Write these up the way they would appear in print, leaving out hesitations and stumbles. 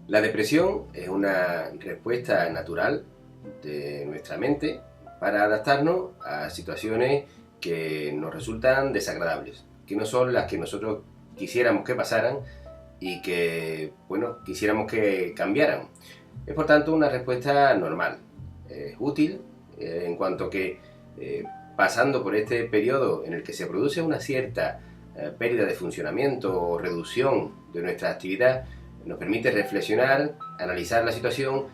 La depresión es una respuesta natural de nuestra mente para adaptarnos a situaciones que nos resultan desagradables, que no son las que nosotros quisiéramos que pasaran y que, bueno, quisiéramos que cambiaran. Es por tanto una respuesta normal, útil, en cuanto que pasando por este periodo en el que se produce una cierta pérdida de funcionamiento o reducción de nuestra actividad, nos permite reflexionar, analizar la situación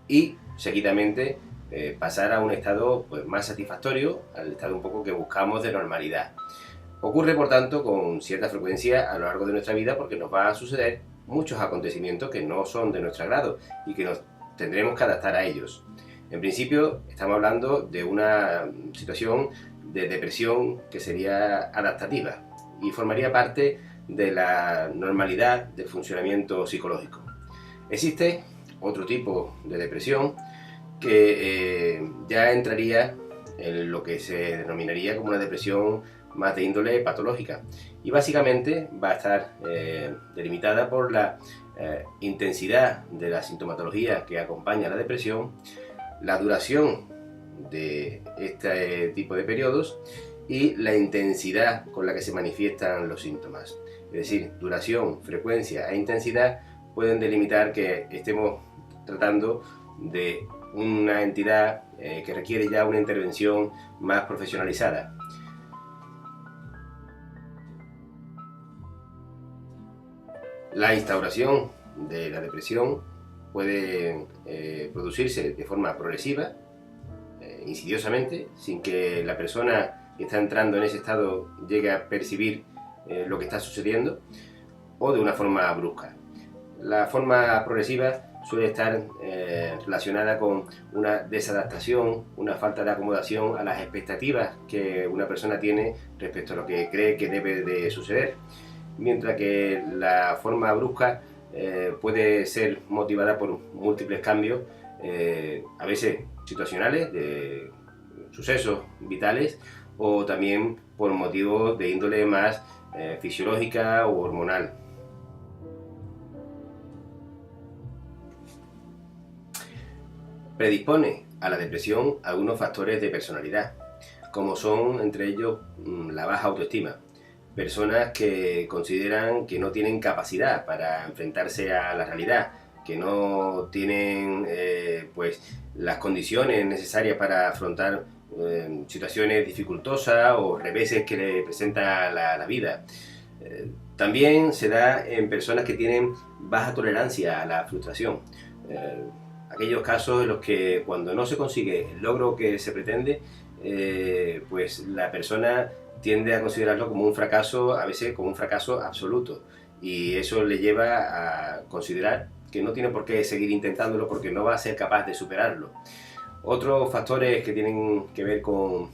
y seguidamente pasar a un estado pues, más satisfactorio, al estado un poco que buscamos de normalidad. Ocurre por tanto con cierta frecuencia a lo largo de nuestra vida porque nos va a suceder muchos acontecimientos que no son de nuestro agrado y que nos tendremos que adaptar a ellos. En principio estamos hablando de una situación de depresión que sería adaptativa y formaría parte de la normalidad del funcionamiento psicológico. Existe otro tipo de depresión que ya entraría en lo que se denominaría como una depresión más de índole patológica y básicamente va a estar delimitada por la intensidad de la sintomatología que acompaña a la depresión, la duración de este tipo de periodos y la intensidad con la que se manifiestan los síntomas. Es decir, duración, frecuencia e intensidad pueden delimitar que estemos tratando de una entidad que requiere ya una intervención más profesionalizada. La instauración de la depresión puede producirse de forma progresiva, insidiosamente, sin que la persona que está entrando en ese estado llegue a percibir lo que está sucediendo, o de una forma brusca. La forma progresiva suele estar relacionada con una desadaptación, una falta de acomodación a las expectativas que una persona tiene respecto a lo que cree que debe de suceder, mientras que la forma brusca puede ser motivada por múltiples cambios, a veces situacionales, de sucesos vitales, o también por motivos de índole más fisiológica o hormonal. Predispone a la depresión algunos factores de personalidad, como son entre ellos la baja autoestima, personas que consideran que no tienen capacidad para enfrentarse a la realidad, que no tienen pues las condiciones necesarias para afrontar situaciones dificultosas o reveses que le presenta la vida. También se da en personas que tienen baja tolerancia a la frustración. Aquellos casos en los que cuando no se consigue el logro que se pretende, pues la persona tiende a considerarlo como un fracaso, a veces como un fracaso absoluto, y eso le lleva a considerar que no tiene por qué seguir intentándolo porque no va a ser capaz de superarlo. Otros factores que tienen que ver con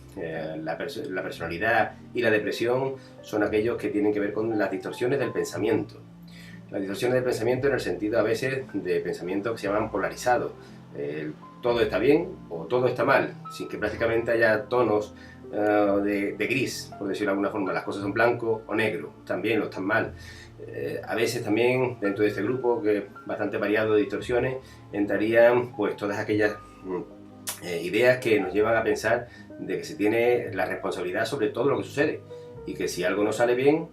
la personalidad y la depresión son aquellos que tienen que ver con las distorsiones del pensamiento. Las distorsiones del pensamiento en el sentido a veces de pensamientos que se llaman polarizados. Todo está bien o todo está mal, sin que prácticamente haya tonos de gris, por decirlo de alguna forma. Las cosas son blanco o negro, están bien o están mal. A veces también dentro de este grupo, que es bastante variado de distorsiones, entrarían pues todas aquellas ideas que nos llevan a pensar de que se tiene la responsabilidad sobre todo lo que sucede y que si algo no sale bien,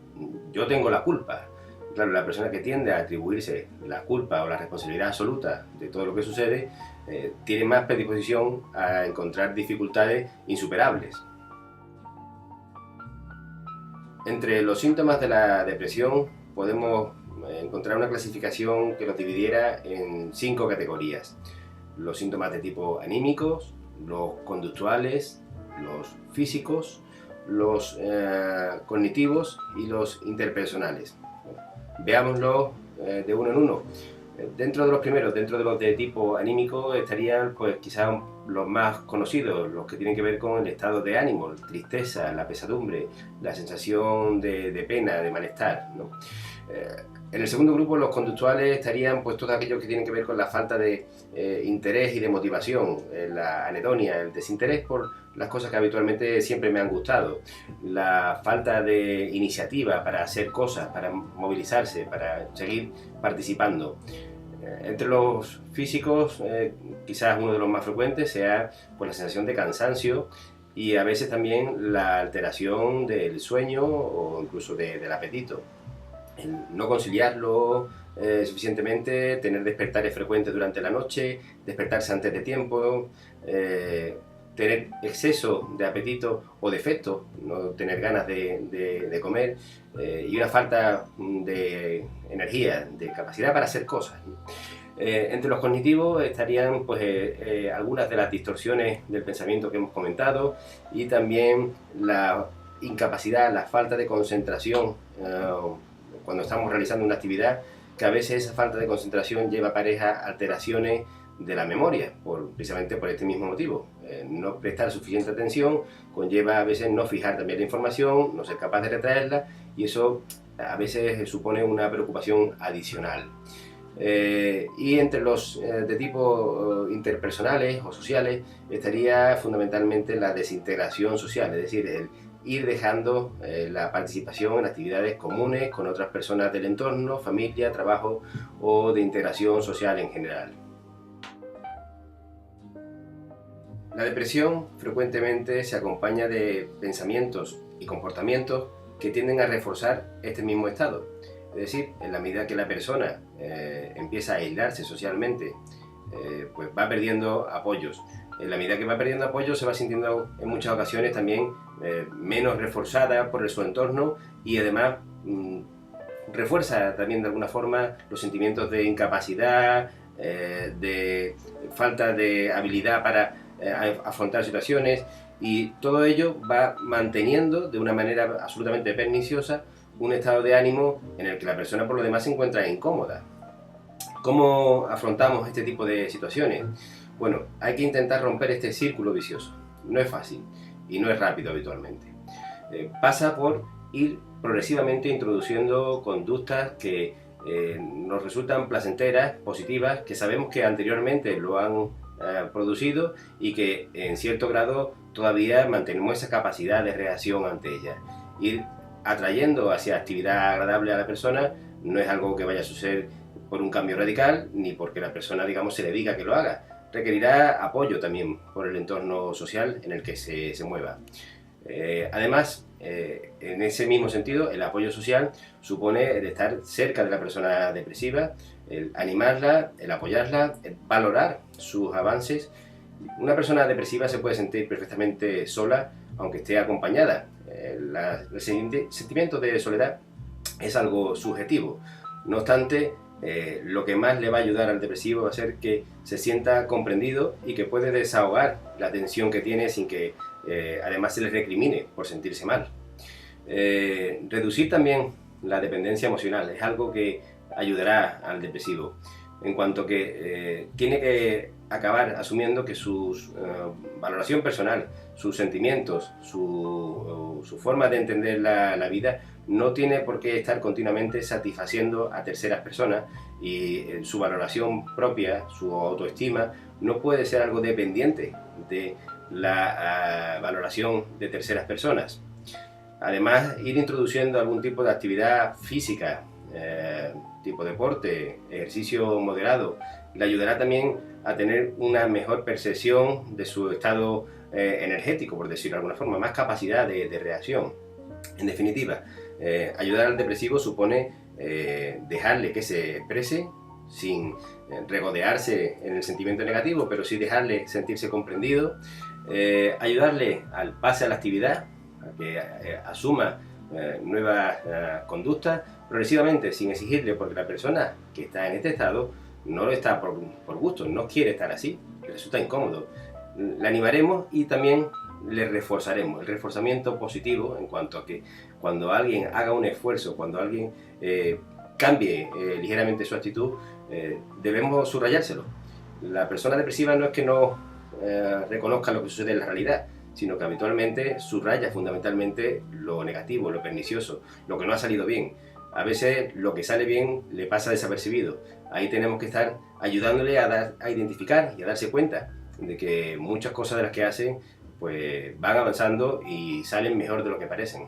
yo tengo la culpa. Claro, la persona que tiende a atribuirse la culpa o la responsabilidad absoluta de todo lo que sucede tiene más predisposición a encontrar dificultades insuperables. Entre los síntomas de la depresión podemos encontrar una clasificación que los dividiera en 5 categorías. Los síntomas de tipo anímicos, los conductuales, los físicos, los cognitivos y los interpersonales. Veámoslo de uno en uno. Dentro de los primeros, dentro de los de tipo anímico, estarían pues quizás los más conocidos, los que tienen que ver con el estado de ánimo, tristeza, la pesadumbre, la sensación de pena, de malestar, ¿no? En el segundo grupo, los conductuales, estarían pues todos aquellos que tienen que ver con la falta de interés y de motivación, la anedonia, el desinterés por las cosas que habitualmente siempre me han gustado, la falta de iniciativa para hacer cosas, para movilizarse, para seguir participando. Entre los físicos, quizás uno de los más frecuentes sea pues, la sensación de cansancio y a veces también la alteración del sueño o incluso del apetito. El no conciliarlo suficientemente, tener despertares frecuentes durante la noche, despertarse antes de tiempo, tener exceso de apetito o defecto, no tener ganas de comer y una falta de energía, de capacidad para hacer cosas. Entre los cognitivos estarían pues, algunas de las distorsiones del pensamiento que hemos comentado y también la incapacidad, la falta de concentración cuando estamos realizando una actividad, que a veces esa falta de concentración lleva apareja alteraciones de la memoria, precisamente por este mismo motivo. No prestar suficiente atención conlleva a veces no fijar también la información, no ser capaz de retraerla y eso a veces supone una preocupación adicional. Y entre los de tipo interpersonales o sociales estaría fundamentalmente la desintegración social, es decir, el ir dejando la participación en actividades comunes con otras personas del entorno, familia, trabajo o de integración social en general. La depresión frecuentemente se acompaña de pensamientos y comportamientos que tienden a reforzar este mismo estado. Es decir, en la medida que la persona empieza a aislarse socialmente, pues va perdiendo apoyos. En la medida que va perdiendo apoyo se va sintiendo en muchas ocasiones también menos reforzada por su entorno y además refuerza también de alguna forma los sentimientos de incapacidad, de falta de habilidad para afrontar situaciones y todo ello va manteniendo de una manera absolutamente perniciosa un estado de ánimo en el que la persona por lo demás se encuentra incómoda. ¿Cómo afrontamos este tipo de situaciones? Bueno, hay que intentar romper este círculo vicioso. No es fácil y no es rápido habitualmente. Pasa por ir progresivamente introduciendo conductas que nos resultan placenteras, positivas, que sabemos que anteriormente lo han producido y que en cierto grado todavía mantenemos esa capacidad de reacción ante ellas. Ir atrayendo hacia actividad agradable a la persona no es algo que vaya a suceder por un cambio radical ni porque la persona, digamos, se le diga que lo haga. Requerirá apoyo también por el entorno social en el que se mueva. Además, en ese mismo sentido, el apoyo social supone el estar cerca de la persona depresiva, el animarla, el apoyarla, el valorar sus avances. Una persona depresiva se puede sentir perfectamente sola, aunque esté acompañada. El sentimiento de soledad es algo subjetivo. No obstante, lo que más le va a ayudar al depresivo va a ser que se sienta comprendido y que puede desahogar la tensión que tiene sin que además se le recrimine por sentirse mal. Reducir también la dependencia emocional es algo que ayudará al depresivo, en cuanto que tiene que acabar asumiendo que su valoración personal, sus sentimientos, su forma de entender la vida no tiene por qué estar continuamente satisfaciendo a terceras personas y su valoración propia, su autoestima, no puede ser algo dependiente de la valoración de terceras personas. Además, ir introduciendo algún tipo de actividad física, tipo deporte, ejercicio moderado, le ayudará también a tener una mejor percepción de su estado energético, por decirlo de alguna forma, más capacidad de reacción. En definitiva, ayudar al depresivo supone dejarle que se exprese sin regodearse en el sentimiento negativo, pero sí dejarle sentirse comprendido, ayudarle al pase a la actividad, a que asuma nuevas conductas progresivamente, sin exigirle, porque la persona que está en este estado no lo está por gusto, no quiere estar así, le resulta incómodo. Le animaremos y también le reforzaremos, el reforzamiento positivo en cuanto a que cuando alguien haga un esfuerzo, cuando alguien cambie ligeramente su actitud, debemos subrayárselo. La persona depresiva no es que no reconozca lo que sucede en la realidad, sino que habitualmente subraya fundamentalmente lo negativo, lo pernicioso, lo que no ha salido bien. A veces lo que sale bien le pasa desapercibido. Ahí tenemos que estar ayudándole a identificar y a darse cuenta de que muchas cosas de las que hacen pues van avanzando y salen mejor de lo que parecen.